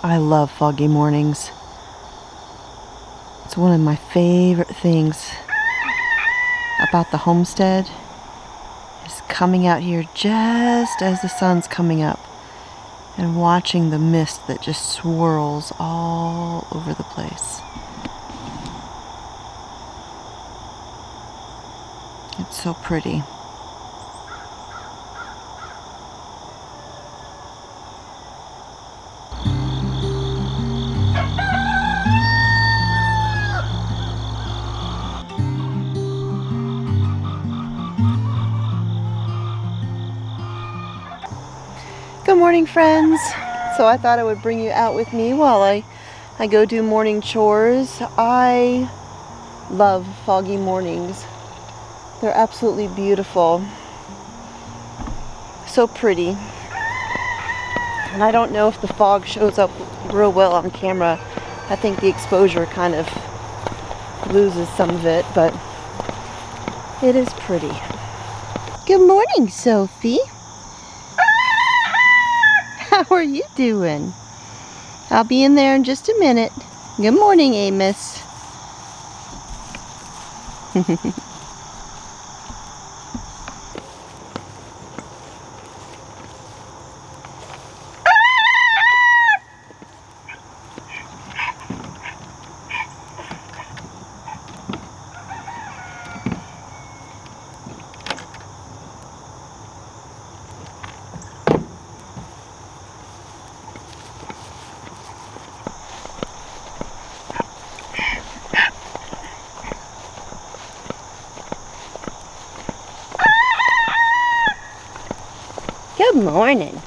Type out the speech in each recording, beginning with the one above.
I love foggy mornings. It's one of my favorite things about the homestead is coming out here just as the sun's coming up and watching the mist that just swirls all over the place. It's so pretty. Good morning, friends. So I thought I would bring you out with me while I go do morning chores. I love foggy mornings. They're absolutely beautiful. So pretty. And I don't know if the fog shows up real well on camera. I think the exposure kind of loses some of it, but it is pretty. Good morning, Sophie. How are you doing? I'll be in there in just a minute. Good morning, Amos. Good morning.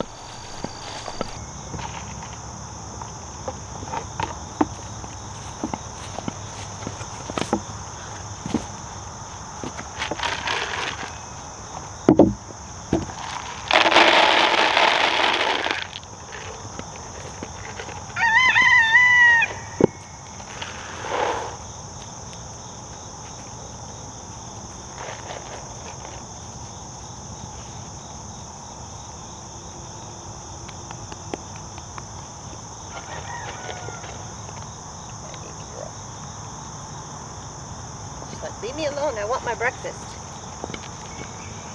Leave me alone, I want my breakfast.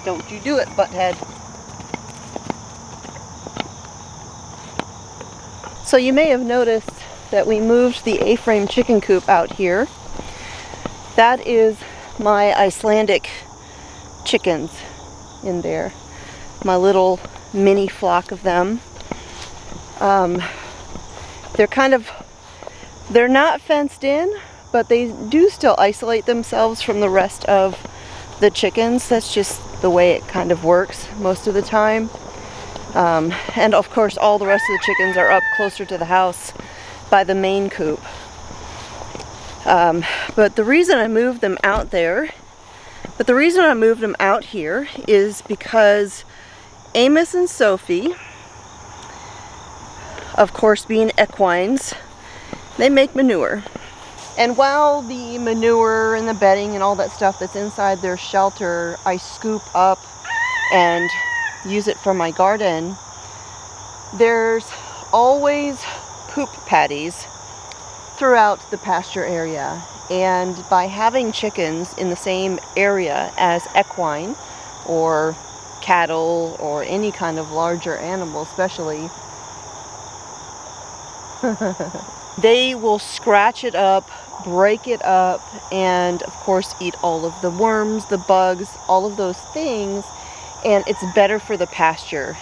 Don't you do it, butthead. So you may have noticed that we moved the A-frame chicken coop out here. That is my Icelandic chickens in there. My little mini flock of them. They're not fenced in, but they do still isolate themselves from the rest of the chickens. That's just the way it kind of works most of the time. And of course all the rest of the chickens are up closer to the house by the main coop. But the reason I moved them out there, here is because Amos and Sophie, of course being equines, they make manure. And while the manure and the bedding and all that stuff that's inside their shelter, I scoop up and use it for my garden, there's always poop patties throughout the pasture area. And by having chickens in the same area as equine or cattle or any kind of larger animal especially, they will scratch it up, break it up, and of course eat all of the worms, the bugs, all of those things, and it's better for the pasture.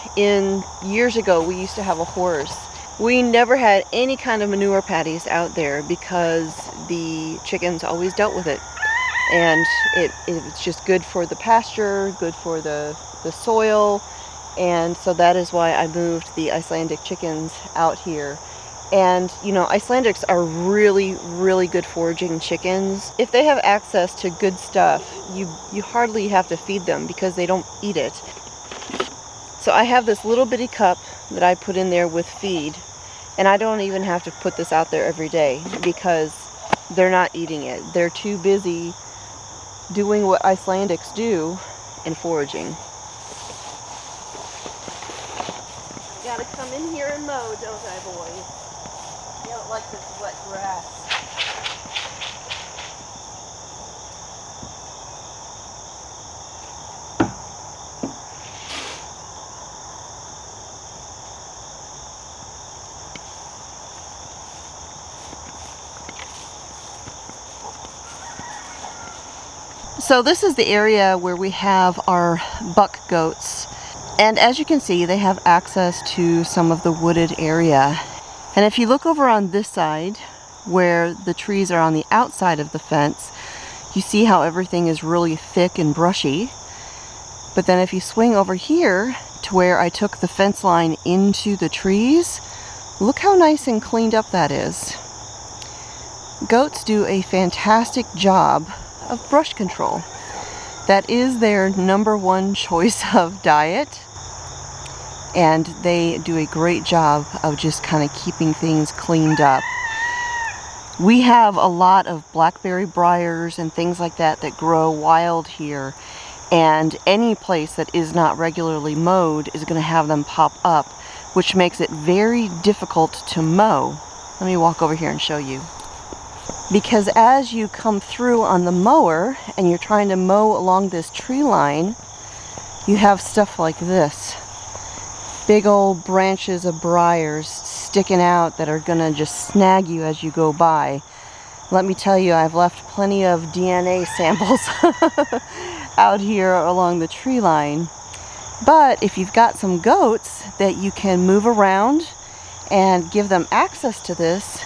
Years ago we used to have a horse. We never had any kind of manure patties out there because the chickens always dealt with it, and it's just good for the pasture, good for the soil, and so that is why I moved the Icelandic chickens out here. And you know, Icelandics are really, really good foraging chickens. If they have access to good stuff, you hardly have to feed them because they don't eat it. So I have this little bitty cup that I put in there with feed, And I don't even have to put this out there every day because they're not eating it. They're too busy doing what Icelandics do and foraging. I gotta come in here and mow, don't I, boys? I don't like this wet grass. So this is the area where we have our buck goats, and as you can see, they have access to some of the wooded area. And if you look over on this side where the trees are on the outside of the fence, you see how everything is really thick and brushy. But then if you swing over here to where I took the fence line into the trees, look how nice and cleaned up that is. Goats do a fantastic job of brush control. That is their #1 choice of diet, and they do a great job of just kind of keeping things cleaned up. We have a lot of blackberry briars and things like that that grow wild here, and any place that is not regularly mowed is going to have them pop up, which makes it very difficult to mow. Let me walk over here and show you. Because as you come through on the mower and you're trying to mow along this tree line, you have stuff like this. Big old branches of briars sticking out that are gonna just snag you as you go by. Let me tell you, I've left plenty of DNA samples out here along the tree line. But if you've got some goats that you can move around and give them access to this,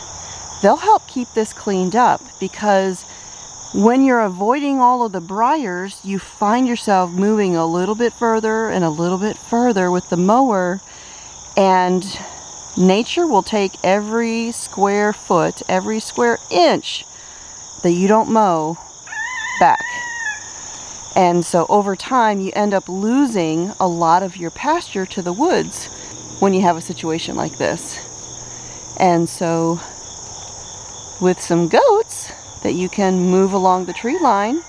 they'll help keep this cleaned up, because when you're avoiding all of the briars, you find yourself moving a little bit further and a little bit further with the mower, and nature will take every square foot, every square inch that you don't mow back. And so over time, you end up losing a lot of your pasture to the woods when you have a situation like this. And so with some goats that you can move along the tree line,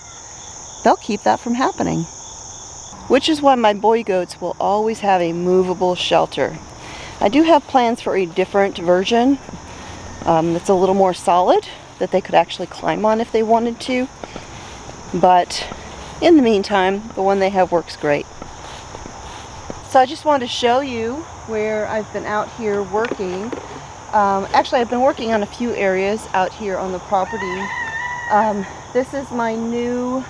they'll keep that from happening. Which is why my boy goats will always have a movable shelter. I do have plans for a different version that's a little more solid, that they could actually climb on if they wanted to. But in the meantime, the one they have works great. So I just wanted to show you where I've been out here working. Actually, I've been working on a few areas out here on the property. This is my new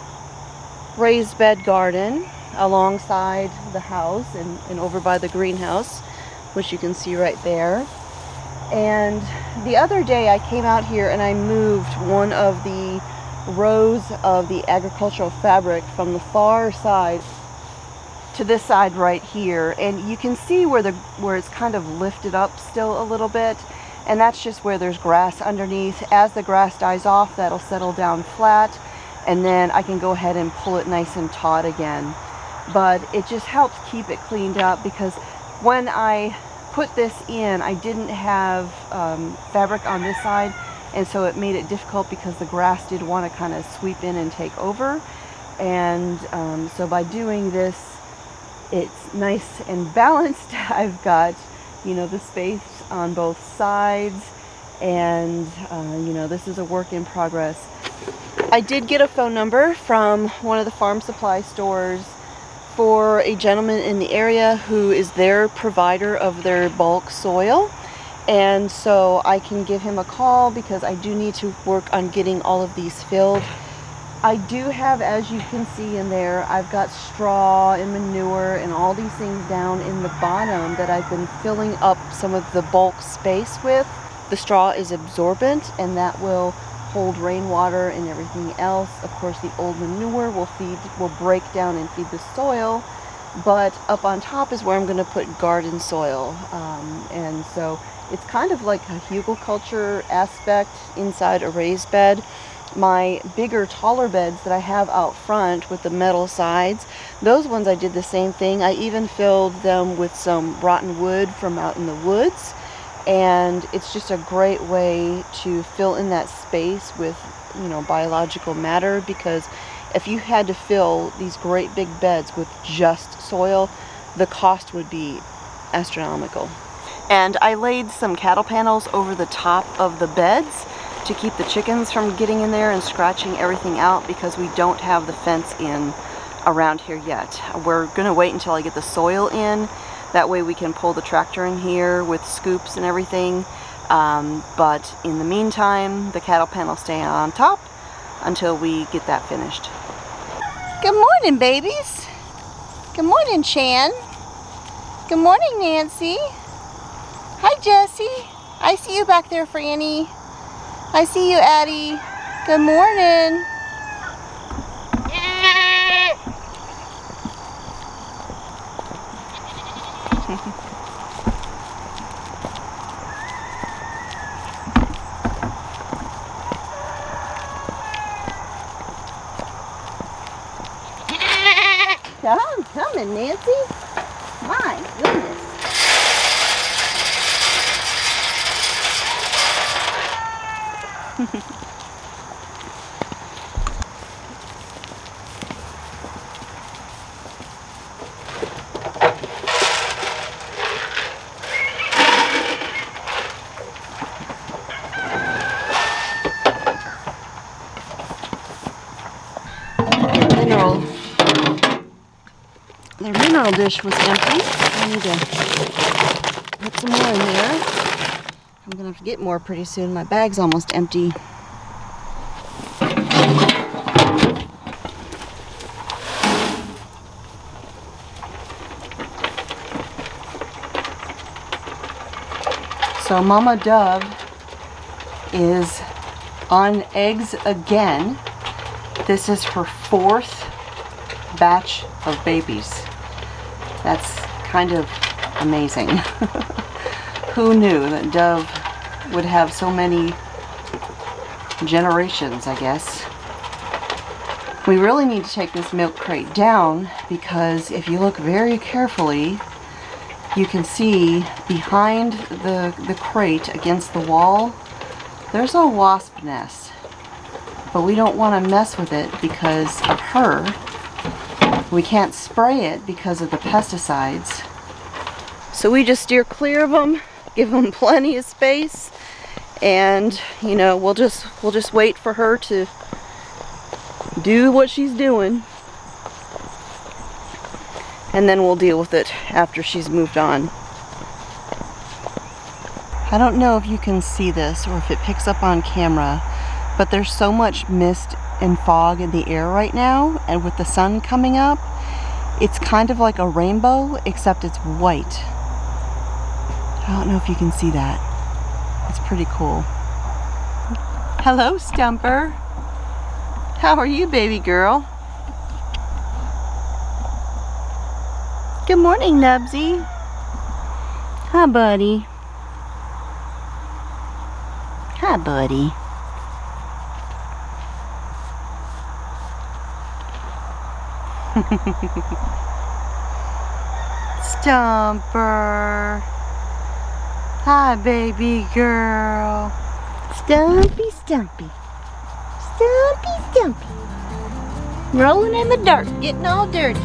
raised bed garden alongside the house and over by the greenhouse, which you can see right there. And the other day I came out here and I moved one of the rows of the agricultural fabric from the far side to this side right here, and you can see where it's kind of lifted up still a little bit, and that's just where there's grass underneath. As the grass dies off, that'll settle down flat, and then I can go ahead and pull it nice and taut again. But it just helps keep it cleaned up, because when I put this in, I didn't have fabric on this side, and so it made it difficult because the grass did want to kind of sweep in and take over. And so by doing this, it's nice and balanced. I've got, you know, the space on both sides, and you know, this is a work in progress. I did get a phone number from one of the farm supply stores for a gentleman in the area who is their provider of their bulk soil, and so I can give him a call because I do need to work on getting all of these filled. I do have, as you can see in there, I've got straw and manure and all these things down in the bottom that I've been filling up some of the bulk space with. The straw is absorbent, and that will hold rainwater and everything else. Of course, the old manure will break down and feed the soil, but up on top is where I'm going to put garden soil. And so it's kind of like a hugelkultur aspect inside a raised bed. My bigger, taller beds that I have out front with the metal sides, those ones I did the same thing. I even filled them with some rotten wood from out in the woods, and it's just a great way to fill in that space with, you know, biological matter, because if you had to fill these great big beds with just soil, the cost would be astronomical. And I laid some cattle panels over the top of the beds to keep the chickens from getting in there and scratching everything out, because we don't have the fence in around here yet. We're gonna wait until I get the soil in. That way we can pull the tractor in here with scoops and everything. But in the meantime, the cattle panels stay on top until we get that finished. Good morning, babies. Good morning, Chan. Good morning, Nancy. Hi, Jessie. I see you back there, Franny. I see you, Addie. Good morning. I'm coming, Nancy. My goodness. The mineral dish was empty. I need to put some more in there. I'm gonna have to get more pretty soon. My bag's almost empty. So Mama Dove is on eggs again. This is her 4th batch of babies. That's kind of amazing. Who knew that Dove would have so many generations, I guess. We really need to take this milk crate down, because if you look very carefully, you can see behind the crate against the wall, there's a wasp nest. But we don't want to mess with it because of her. We can't spray it because of the pesticides. So we just steer clear of them, give them plenty of space, and you know, we'll just wait for her to do what she's doing, and then we'll deal with it after she's moved on. I don't know if you can see this or if it picks up on camera, but there's so much mist and fog in the air right now, and with the sun coming up, it's kind of like a rainbow, except it's white. I don't know if you can see that. It's pretty cool. Hello, Stumper. How are you, baby girl? Good morning, Nubsy. Hi, buddy. Hi, buddy. Stumper. Hi, baby girl. Stumpy, Stumpy. Stumpy, Stumpy. Rolling in the dirt, getting all dirty.